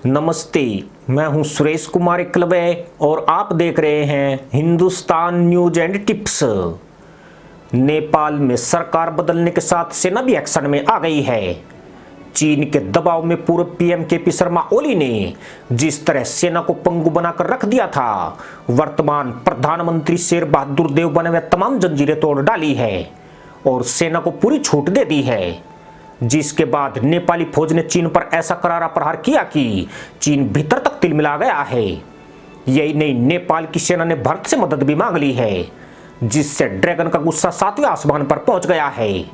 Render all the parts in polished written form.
नमस्ते, मैं हूं सुरेश कुमार एकलवे और आप देख रहे हैं Hindustan news and tips. Nepal में सरकार बदलने के साथ सेना भी एक्शन में आ गई है। चीन के दबाव में पूर्व पीएम केपी शर्मा ओली ने जिस तरह सेना को पंगु बनाकर रख दिया था, वर्तमान प्रधानमंत्री शेर बहादुर देवबा ने तमाम जंजीरें तोड़ डाली है और सेना को पूरी छूट दे दी है। जिसके बाद नेपाली फौज ने चीन पर ऐसा करारा प्रहार किया कि चीन भीतर तक तिलमिला गया है। यही नहीं, नेपाल की सेना ने भारत से मदद भी मांग ली है, जिससे ड्रैगन का गुस्सा 7वें आसमान पर पहुंच गया है।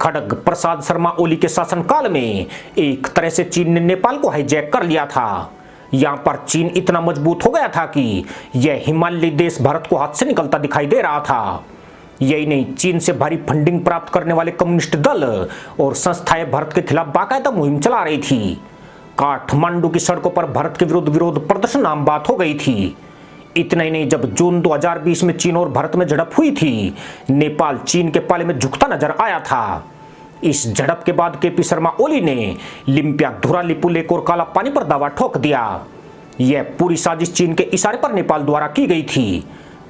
खड़ग प्रसाद शर्मा ओली के शासनकाल में एक तरह से चीन ने नेपाल को हाईजैक कर लिया था। यहाँ पर चीन इतना मजबूत हो गया था कि यह हिमालयी देश भारत को हाथ से निकलता दिखाई दे रहा था। यही नहीं, चीन से भारी फंडिंग प्राप्त करने वाले कम्युनिस्ट दल और संस्थाएं भारत के खिलाफ बाकायदा मुहिम चला रही थी। काठमांडू की सड़कों पर भारत के विरुद्ध विरोध प्रदर्शन आम बात हो गई थी। इतना ही नहीं, जब जून 2020 में चीन और भारत में झड़प हुई थी, नेपाल चीन के पाले में झुकता नजर आया था। इस झड़प के बाद केपी शर्मा ओली ने लिम्पिया, धुरालिपु लेक और काला पानी पर दावा ठोक दिया। यह पूरी साजिश चीन के इशारे पर नेपाल द्वारा की गई थी,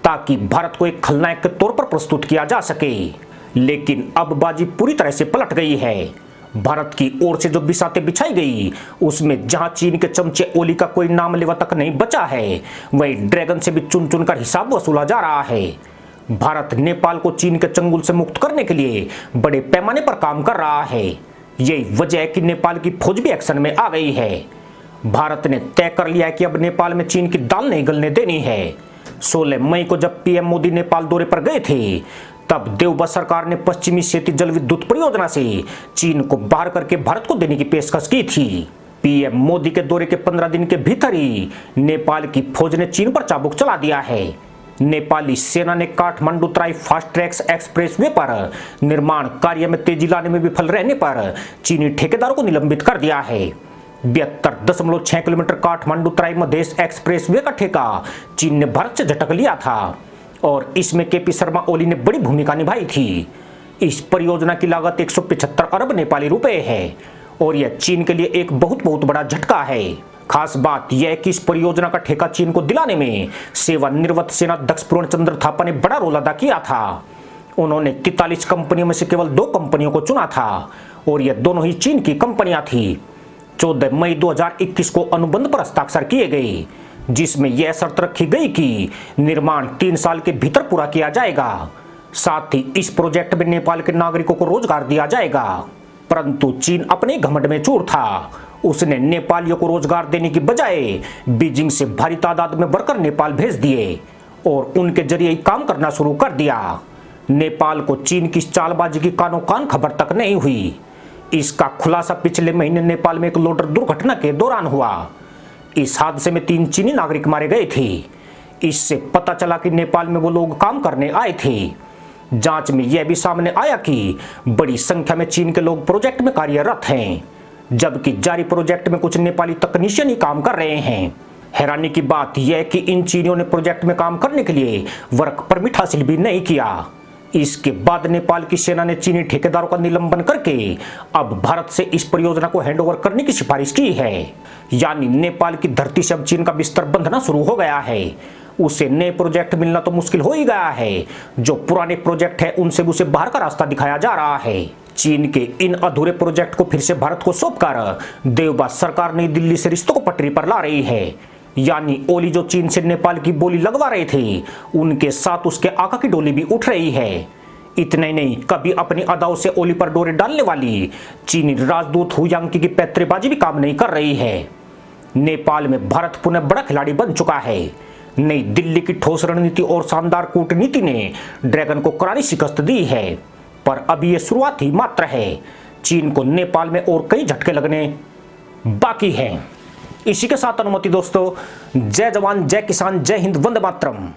ताकि भारत को एक खलनायक के तौर पर प्रस्तुत किया जा सके। लेकिन अब बाजी पूरी तरह से पलट गई है। भारत की ओर से जो बिसातें बिछाई गई, उसमें जहां चीन के चमचे ओली का कोई नाम लेवा तक नहीं बचा है, वही ड्रैगन से भी चुन चुन कर हिसाब वसूला जा रहा है। भारत नेपाल को चीन के चंगुल से मुक्त करने के लिए बड़े पैमाने पर काम कर रहा है। यही वजह है कि नेपाल की फौज भी एक्शन में आ गई है। भारत ने तय कर लिया है कि अब नेपाल में चीन की दाल नहीं गलने देनी है। 16 मई को जब पीएम मोदी नेपाल दौरे पर गए थे, तब देवबा सरकार ने पश्चिमी सेती जल विद्युत परियोजना से चीन को बाहर करके भारत को देने की पेशकश की थी। पीएम मोदी के दौरे के 15 दिन के भीतर ही नेपाल की फौज ने चीन पर चाबुक चला दिया है। नेपाली सेना ने काठमांडू तराई फास्ट ट्रैक एक्सप्रेसवे पर निर्माण कार्य में तेजी लाने में विफल रहने पर चीनी ठेकेदारों को निलंबित कर दिया है। 72.6 किलोमीटर काठमांडू तराई मधेश एक्सप्रेसवे का ठेका चीन ने भारत से झटक लिया था और इसमें केपी शर्मा ओली ने बड़ी भूमिका निभाई थी। इस परियोजना की लागत 175 अरब नेपाली रुपए है और यह चीन के लिए एक बहुत बड़ा झटका है। खास बात यह है कि इस परियोजना का ठेका चीन को दिलाने में सेवानिवृत्त सेनाध्यक्ष पूर्णचंद्र थापा ने बड़ा रोल अदा किया था। उन्होंने 43 कंपनियों में से केवल 2 कंपनियों को चुना था और यह दोनों ही चीन की कंपनियां थी। 14 मई 2021 को अनुबंध पर हस्ताक्षर किए गए, जिसमें यह शर्त रखी गई कि निर्माण 3 साल के भीतर पूरा किया जाएगा। साथ ही इस प्रोजेक्ट में नेपाल के नागरिकों को रोजगार दिया जाएगा। परंतु चीन अपने घमंड में चूर था। उसने नेपालियों को रोजगार देने की बजाय बीजिंग से भारी तादाद में वर्कर नेपाल भेज दिए और उनके जरिए काम करना शुरू कर दिया। नेपाल को चीन की चालबाजी की कानो कान खबर तक नहीं हुई। इसका खुलासा पिछले महीने नेपाल में एक लोडर दुर्घटना के दौरान हुआ। इस हादसे में 3 चीनी नागरिक मारे गए थे। इससे पता चला कि नेपाल में वो लोग काम करने आए थे। जांच में यह भी सामने आया कि बड़ी संख्या में चीन के लोग प्रोजेक्ट में कार्यरत हैं, जबकि जारी प्रोजेक्ट में कुछ नेपाली तकनीशियन ही काम कर रहे हैं। हैरानी की बात यह है कि इन चीनियों ने प्रोजेक्ट में काम करने के लिए वर्क परमिट हासिल भी नहीं किया। इसके बाद नेपाल की सेना ने चीनी ठेकेदारों का निलंबन करके अब भारत से इस परियोजना को हैंडओवर करने की सिफारिश की है। यानी नेपाल की धरती से अब चीन का बिस्तर बंधना शुरू हो गया है। उसे नए प्रोजेक्ट मिलना तो मुश्किल हो ही गया है। जो पुराने प्रोजेक्ट है उनसे उसे बाहर का रास्ता दिखाया जा रहा है। चीन के इन अधूरे प्रोजेक्ट को फिर से भारत को सौंपकर देवबा सरकार नई दिल्ली से रिश्तों को पटरी पर ला रही है। यानी ओली जो चीन से नेपाल की बोली लगवा रहे थे, उनके साथ उसके आका की डोली भी उठ रही है। इतना ही नहीं, कभी अपनी अदाओं से ओली पर डोरे डालने वाली चीनी राजदूत हु याग्की की पैतरेबाजी भी काम नहीं कर रही है। नेपाल में भारत पुनः बड़ा खिलाड़ी बन चुका है। नई दिल्ली की ठोस रणनीति और शानदार कूटनीति ने ड्रैगन को करारी शिकस्त दी है, पर अभी ये शुरुआत ही मात्र है। चीन को नेपाल में और कई झटके लगने बाकी हैं। इसी के साथ अनुमति दोस्तों, जय जवान, जय किसान, जय हिंद, वंदे मातरम।